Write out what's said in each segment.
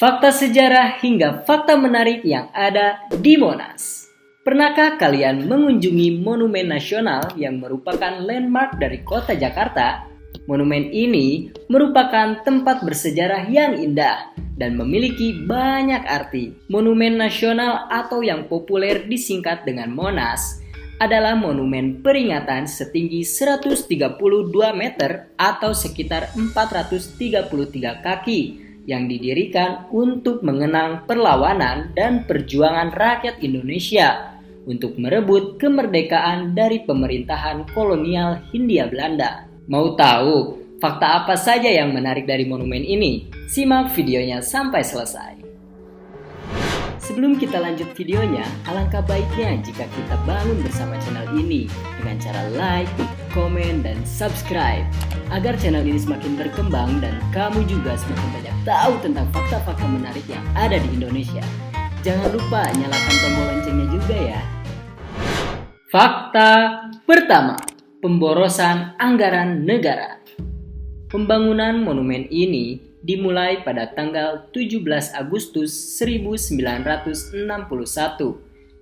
Fakta sejarah hingga fakta menarik yang ada di Monas. Pernahkah kalian mengunjungi Monumen Nasional yang merupakan landmark dari kota Jakarta? Monumen ini merupakan tempat bersejarah yang indah dan memiliki banyak arti. Monumen Nasional atau yang populer disingkat dengan Monas adalah monumen peringatan setinggi 132 meter atau sekitar 433 kaki yang didirikan untuk mengenang perlawanan dan perjuangan rakyat Indonesia untuk merebut kemerdekaan dari pemerintahan kolonial Hindia Belanda. Mau tahu fakta apa saja yang menarik dari monumen ini? Simak videonya sampai selesai. Sebelum kita lanjut videonya, alangkah baiknya jika kita bangun bersama channel ini dengan cara like, komen, dan subscribe agar channel ini semakin berkembang dan kamu juga semakin banyak tahu tentang fakta-fakta menarik yang ada di Indonesia. Jangan lupa nyalakan tombol loncengnya juga ya. Fakta pertama, pemborosan anggaran negara. Pembangunan monumen ini dimulai pada tanggal 17 Agustus 1961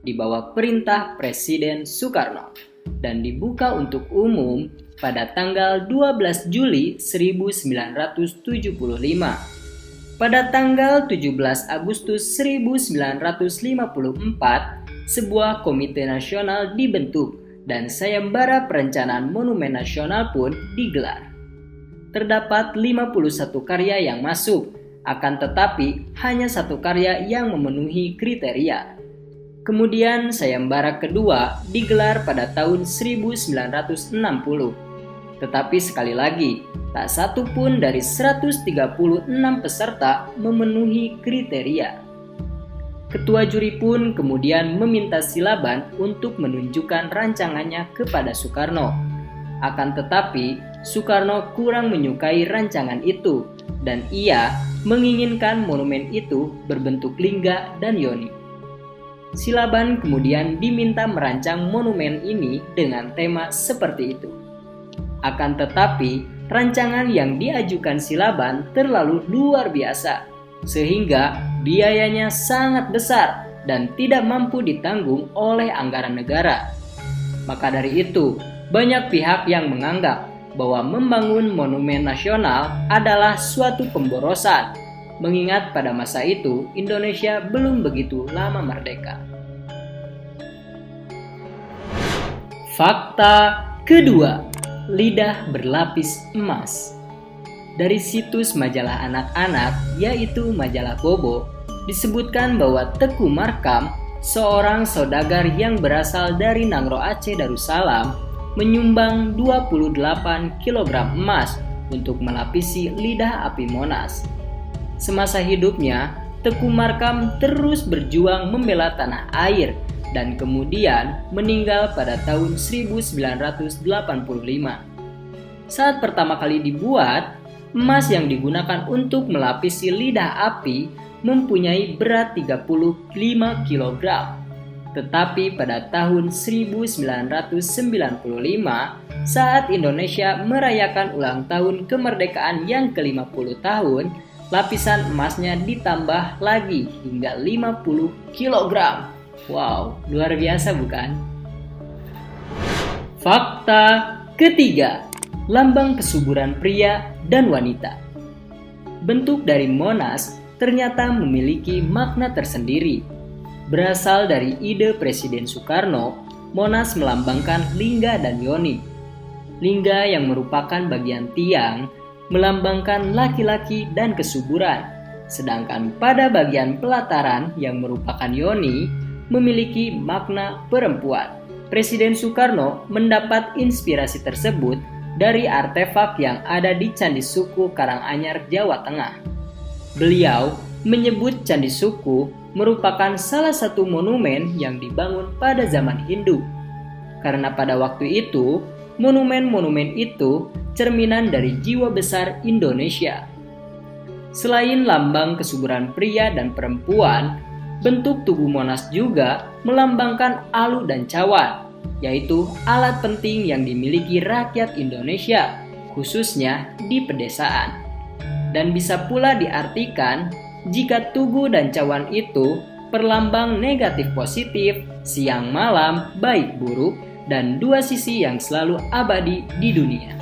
di bawah perintah Presiden Soekarno dan dibuka untuk umum pada tanggal 12 Juli 1975. Pada tanggal 17 Agustus 1954, sebuah komite nasional dibentuk dan sayembara perencanaan monumen nasional pun digelar. Terdapat 51 karya yang masuk, akan tetapi hanya satu karya yang memenuhi kriteria. Kemudian sayembara kedua digelar pada tahun 1960. Tetapi sekali lagi, tak satu pun dari 136 peserta memenuhi kriteria. Ketua juri pun kemudian meminta Silaban untuk menunjukkan rancangannya kepada Soekarno. Akan tetapi, Soekarno kurang menyukai rancangan itu dan ia menginginkan monumen itu berbentuk lingga dan yoni. Silaban kemudian diminta merancang monumen ini dengan tema seperti itu. Akan tetapi, rancangan yang diajukan Silaban terlalu luar biasa, sehingga biayanya sangat besar dan tidak mampu ditanggung oleh anggaran negara. Maka dari itu, banyak pihak yang menganggap bahwa membangun monumen nasional adalah suatu pemborosan, mengingat pada masa itu Indonesia belum begitu lama merdeka. Fakta kedua, lidah berlapis emas. Dari situs majalah anak-anak yaitu majalah Bobo disebutkan bahwa Teku Markam, seorang saudagar yang berasal dari Nangro Aceh Darussalam, menyumbang 28 kg emas untuk melapisi lidah api Monas. Semasa hidupnya, Teku Markam terus berjuang membela tanah air dan kemudian meninggal pada tahun 1985. Saat pertama kali dibuat, emas yang digunakan untuk melapisi lidah api mempunyai berat 35 kg. Tetapi pada tahun 1995, saat Indonesia merayakan ulang tahun kemerdekaan yang ke-50 tahun, lapisan emasnya ditambah lagi hingga 50 kg. Wow, luar biasa bukan? Fakta ketiga, lambang kesuburan pria dan wanita. Bentuk dari Monas ternyata memiliki makna tersendiri. Berasal dari ide Presiden Soekarno, Monas melambangkan lingga dan yoni. Lingga yang merupakan bagian tiang melambangkan laki-laki dan kesuburan, sedangkan pada bagian pelataran yang merupakan yoni memiliki makna perempuan. Presiden Soekarno mendapat inspirasi tersebut dari artefak yang ada di Candi Suku Karanganyar, Jawa Tengah. Beliau menyebut Candi Suku merupakan salah satu monumen yang dibangun pada zaman Hindu. Karena pada waktu itu, monumen-monumen itu cerminan dari jiwa besar Indonesia. Selain lambang kesuburan pria dan perempuan, bentuk tugu Monas juga melambangkan alu dan cawan, yaitu alat penting yang dimiliki rakyat Indonesia, khususnya di pedesaan. Dan bisa pula diartikan jika tugu dan cawan itu perlambang negatif positif, siang malam, baik buruk, dan dua sisi yang selalu abadi di dunia.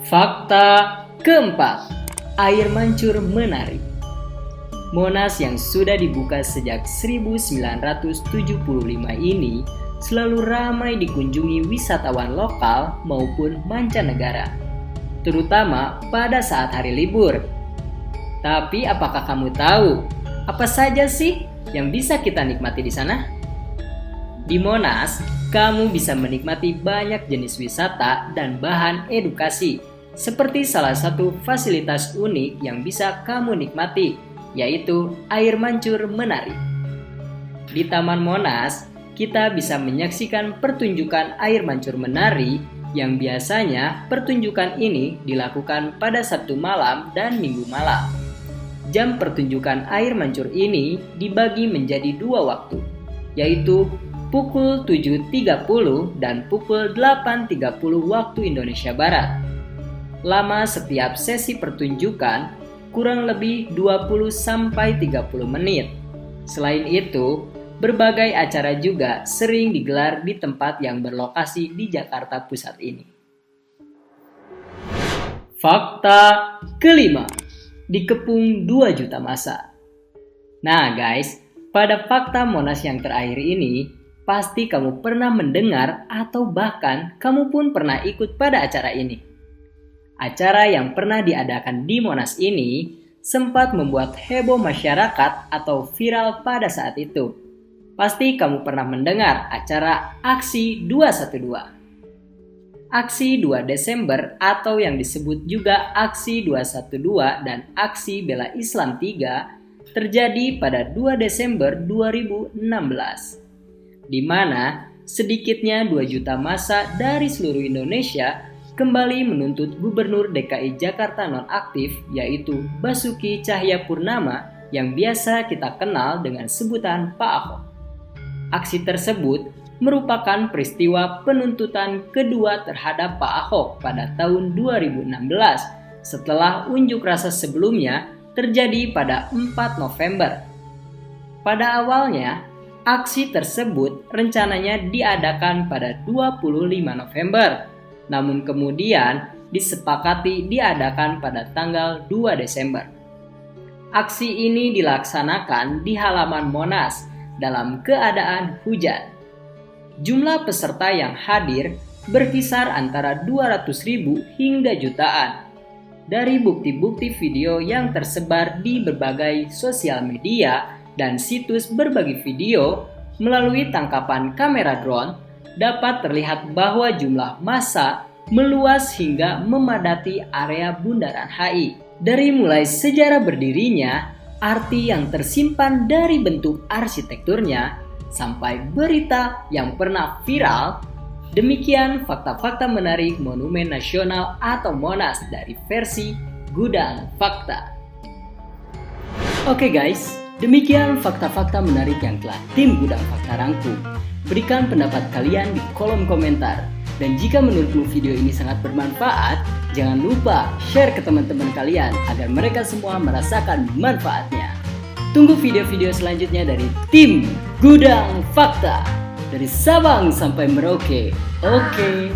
Fakta keempat, air mancur menari. Monas yang sudah dibuka sejak 1975 ini selalu ramai dikunjungi wisatawan lokal maupun mancanegara, terutama pada saat hari libur. Tapi apakah kamu tahu apa saja sih yang bisa kita nikmati di sana? Di Monas, kamu bisa menikmati banyak jenis wisata dan bahan edukasi, seperti salah satu fasilitas unik yang bisa kamu nikmati, yaitu air mancur menari. Di Taman Monas, kita bisa menyaksikan pertunjukan air mancur menari yang biasanya pertunjukan ini dilakukan pada Sabtu malam dan Minggu malam. Jam pertunjukan air mancur ini dibagi menjadi dua waktu, yaitu pukul 7.30 dan pukul 8.30 waktu Indonesia Barat. Lama setiap sesi pertunjukan kurang lebih 20-30 menit. Selain itu, berbagai acara juga sering digelar di tempat yang berlokasi di Jakarta Pusat ini. Fakta kelima, dikepung 2 juta massa. Nah guys, pada fakta Monas yang terakhir ini, pasti kamu pernah mendengar atau bahkan kamu pun pernah ikut pada acara ini. Acara yang pernah diadakan di Monas ini sempat membuat heboh masyarakat atau viral pada saat itu. Pasti kamu pernah mendengar acara Aksi 212. Aksi 2 Desember atau yang disebut juga Aksi 212 dan Aksi Bela Islam 3 terjadi pada 2 Desember 2016, di mana sedikitnya 2 juta massa dari seluruh Indonesia kembali menuntut Gubernur DKI Jakarta nonaktif, yaitu Basuki Cahayapurnama yang biasa kita kenal dengan sebutan Pak Ahok. Aksi tersebut merupakan peristiwa penuntutan kedua terhadap Pak Ahok pada tahun 2016 setelah unjuk rasa sebelumnya terjadi pada 4 November. Pada awalnya, aksi tersebut rencananya diadakan pada 25 November, namun kemudian disepakati diadakan pada tanggal 2 Desember. Aksi ini dilaksanakan di halaman Monas dalam keadaan hujan. Jumlah peserta yang hadir berkisar antara 200.000 hingga jutaan. Dari bukti-bukti video yang tersebar di berbagai sosial media dan situs berbagi video melalui tangkapan kamera drone, dapat terlihat bahwa jumlah massa meluas hingga memadati area Bundaran HI. Dari mulai sejarah berdirinya, arti yang tersimpan dari bentuk arsitekturnya, sampai berita yang pernah viral. Demikian fakta-fakta menarik Monumen Nasional atau Monas dari versi Gudang Fakta. Oke guys, demikian fakta-fakta menarik yang telah tim Gudang Fakta rangkum. Berikan pendapat kalian di kolom komentar. Dan jika menurutmu video ini sangat bermanfaat, jangan lupa share ke teman-teman kalian agar mereka semua merasakan manfaatnya. Tunggu video-video selanjutnya dari tim Gudang Fakta. Dari Sabang sampai Merauke. Oke.